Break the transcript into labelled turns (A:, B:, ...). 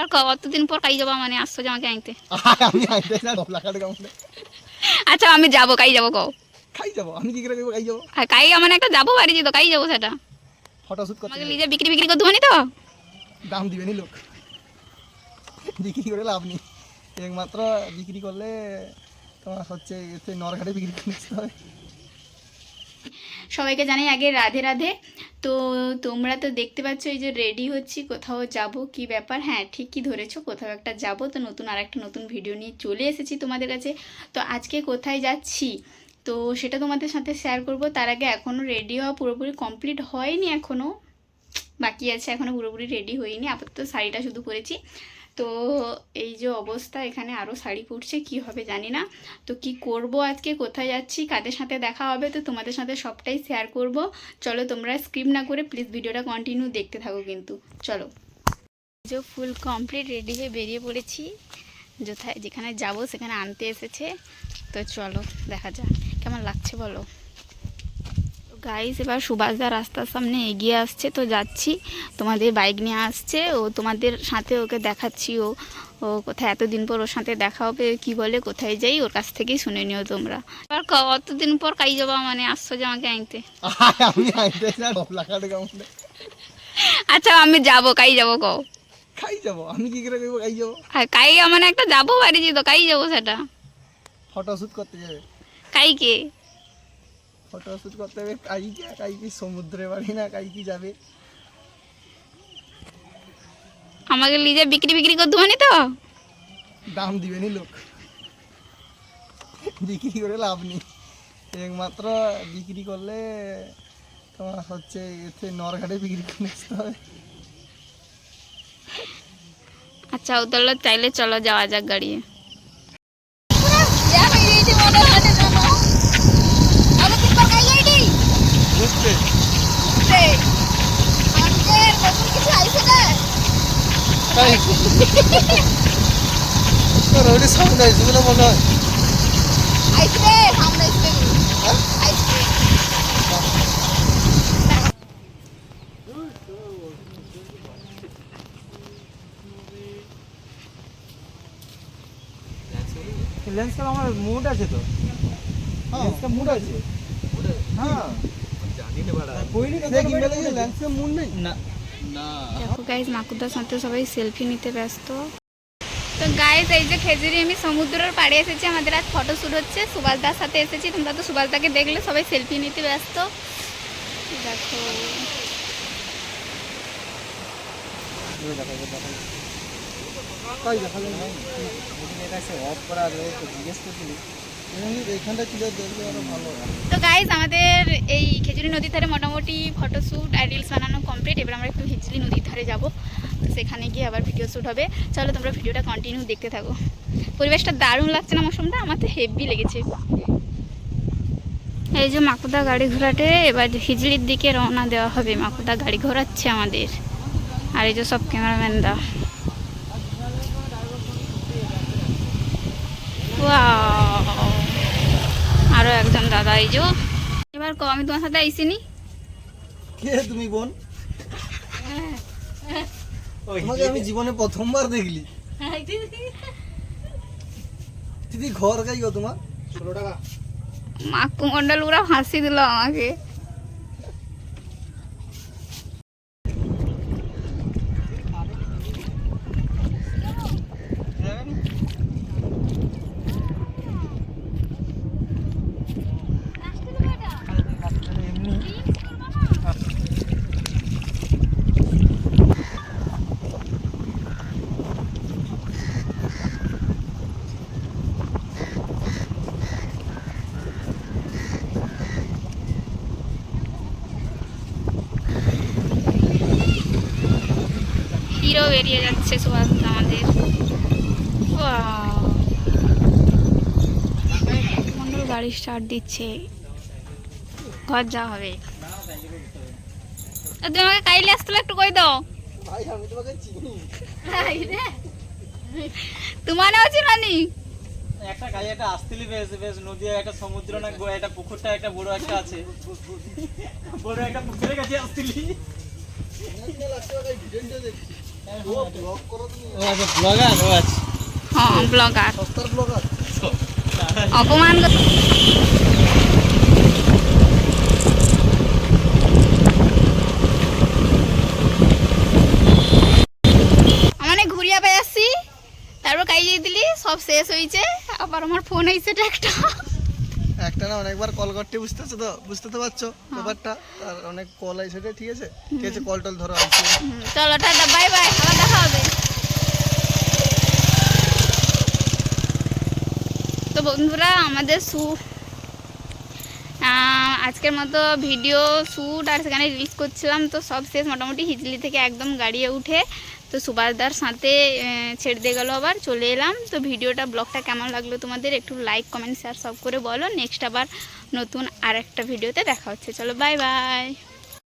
A: এবার কতদিন পর কাই যাবো মানে আসছো যে আমাকে আনতে?
B: আমি আইতে না ডবলা কাটে কামড়ে।
A: আচ্ছা আমি যাবো, কাই যাবো কও?
B: খাই যাবো আমি কি করে খাই যাবো?
A: আর কাই মানে একটা যাবো বাড়ি তো কাই যাবো সেটা?
B: ফটোশুট করতে
A: আমাকে নিজে বিক্রি বিক্রি করতে মানে তো
B: দাম দিবেনি লোক, বিক্রি করে লাভ নেই। একমাত্র বিক্রি করলে তোমার হচ্ছে এতে নরঘাটে বিক্রি করতে হবে।
A: সবাইকে জানাই আগে রাধে রাধে। তো তোমরা তো দেখতে পাচ্ছ এই যে রেডি হচ্ছি, কোথাও যাব কি ব্যাপার। হ্যাঁ ঠিকই ধরেছো, কোথাও একটা যাব। তো নতুন আর একটা নতুন ভিডিও নিয়ে চলে এসেছি তোমাদের কাছে। তো আজকে কোথায় যাচ্ছি তো সেটা তোমাদের সাথে শেয়ার করব। তার আগে এখনও রেডি হওয়া পুরোপুরি কমপ্লিট হয়নি, এখনও বাকি আছে, এখনও পুরোপুরি রেডি হইনি। আপাতত শাড়িটা শুধু পরেছি। তো এই যে অবস্থা, এখানে আরও শাড়ি পরছে, কি হবে জানি না। তো কি করব আজকে, কোথায় যাচ্ছি, কাদের সাথে দেখা হবে, তো তোমাদের সাথে সবটাই শেয়ার করব। চলো তোমরা স্কিপ না করে প্লিজ ভিডিওটা কন্টিনিউ দেখতে থাকো কিন্তু। চলো, যে ফুল কমপ্লিট রেডি হয়ে বেরিয়ে পড়েছি, যেখানে যাব সেখানে আনতে এসেছে। তো চলো দেখা যাক কেমন লাগছে বলো। গাইস এবার সুভাষদা রাস্তার সামনে এগিয়ে আসছে, তো যাচ্ছি। তোমাদের বাইক নিয়ে আসছে, ও তোমাদের সাথে ওকে দেখাচ্ছি। ও ও কোথায়, এতদিন পর ওর সাথে দেখা হবে, কি বলে কোথায় যাই ওর কাছ থেকেই শুনে নিও তোমরা। এবার কতদিন পর কাই যাবো মানে আসছো যে আমাকে আনতে?
B: আমি আইতে না ডবলা কাটে কামড়ে।
A: আচ্ছা আমি যাবো, কাই যাবো কও?
B: খাই যাবো আমি কি করে খাই যাবো?
A: আর কাই মানে একটা যাবো বাড়ি তো কাই যাবো সেটা?
B: ফটোশুট করতে যাবে।
A: কাইকে?
B: ফটোশুট করতে হবে কাইকে। কাই কি সমুদ্রে বাড়ি না, কাই কি যাবে?
A: আমাকে নিজে বিক্রি বিক্রি করতে মানে তো
B: দাম দিবেনি লোক, বিক্রি করে লাভ নেই। একমাত্র বিক্রি করলে তোমার হচ্ছে এতে নরঘাটে বিক্রি করতে হবে।
A: আচ্ছা উতলো, চাইলে চলো যাওয়া যাক গাড়ি।
B: সাউন্ড আইসবে না মনে হয়। লেন্সটা আমার মুড আছে তো, লেন্সটা মুড আছে। হ্যাঁ জানি না বড় কইনি কথা বলে লেন্সে মুড নেই না না।
A: দেখো গাইজ মাকুদার সাথে সবাই সেলফি নিতে ব্যস্ত। তো গাইজ এই যে খেজুরি আমি সমুদ্রের পাড়ে এসেছি, আমাদের আজ ফটোশ্যুট হচ্ছে, সুভাষদার সাথে এসেছি। তোমরা তো সুভাষদাকে দেখলে, সবাই সেলফি নিতে ব্যস্ত। দেখো তো গাইজ আমাদের এই খেজুরি নদীর ধারে মোটামুটি ফটোশ্যুট আর রিলস বানানো কমপ্লিট। এবার আমরা একটু হিজলি নদীর ধারে যাব, তো সেখানে গিয়ে আবার ভিডিও শ্যুট হবে। চলো তোমরা ভিডিওটা কন্টিনিউ দেখতে থাকো। পরিবেশটা দারুণ লাগছে না, মৌসুমটা আমার তো হেভি লেগেছে। এই যে মাকুদা গাড়ি ঘোরাটে, এবার হিজলির দিকে রওনা দেওয়া হবে। মাকুদা গাড়ি ঘোরাচ্ছে আমাদের, আর এই যে সব ক্যামেরাম্যানরা। আরো একজন দাদা এই যে। এবার আমি তোমার সাথে আইসিনি।
B: কে তুমি বোন? তোমাকে আমি জীবনে প্রথমবার দেখলি। দিদি ঘর গাই গো তোমার 16 টাকা।
A: মাকু মন্ডল পুরা হাসি দিল আমাকে। হিরো বেরিয়ে যাচ্ছে সুভাষ আমাদের। মন্ডল গাড়ি স্টার্ট দিচ্ছে, ঘর যাওয়া হবে। তুমি আমাকে কাইলে আসলে একটু কই দাও।
B: ভাই আমি তোমাকে চিনি।
A: তোমার নাও চিনি।
C: একটা গাড়ি একটা আসতিলি বেশ বেশ নদী, একটা সমুদ্র না একটা পুকুরটা একটা বড় একটা আছে, বড় একটা পুকুরের কাছে আসতিলি। ও আচ্ছা ব্লগার ও আচ্ছা
A: হ্যাঁ ব্লগার
B: সস্তার ব্লগার
A: অপমান মানে ঘুরিয়া পাই আসছি তারপর কাই দিয়ে দিলি সব শেষ হয়েছে আবার আমার ফোন আইছে একটা
B: একটা না অনেকবার কল করতে বুঝতে তো পারছো ব্যাপারটা আর অনেক কল আইছে রে, ঠিক আছে ঠিক আছে, কল টল ধরো আইছে।
A: চলো টাটা বাই বাই আবার দেখা হবে। তো বন্ধুরা আমাদের আজকের মতো ভিডিও শ্যুট আর সেখানে রিলিজ করছিলাম তো সব শেষ মোটামুটি হিজলি থেকে একদম গাড়িয়ে উঠে তো সুভাষদার সাথে ছেড়ে দিয়ে গেলো আবার চলে এলাম। তো ভিডিওটা ব্লগটা কেমন লাগলো তোমাদের একটু লাইক কমেন্ট শেয়ার সব করে বলো। নেক্সট আবার নতুন আর একটা ভিডিওতে দেখা হচ্ছে। চলো বাই বাই।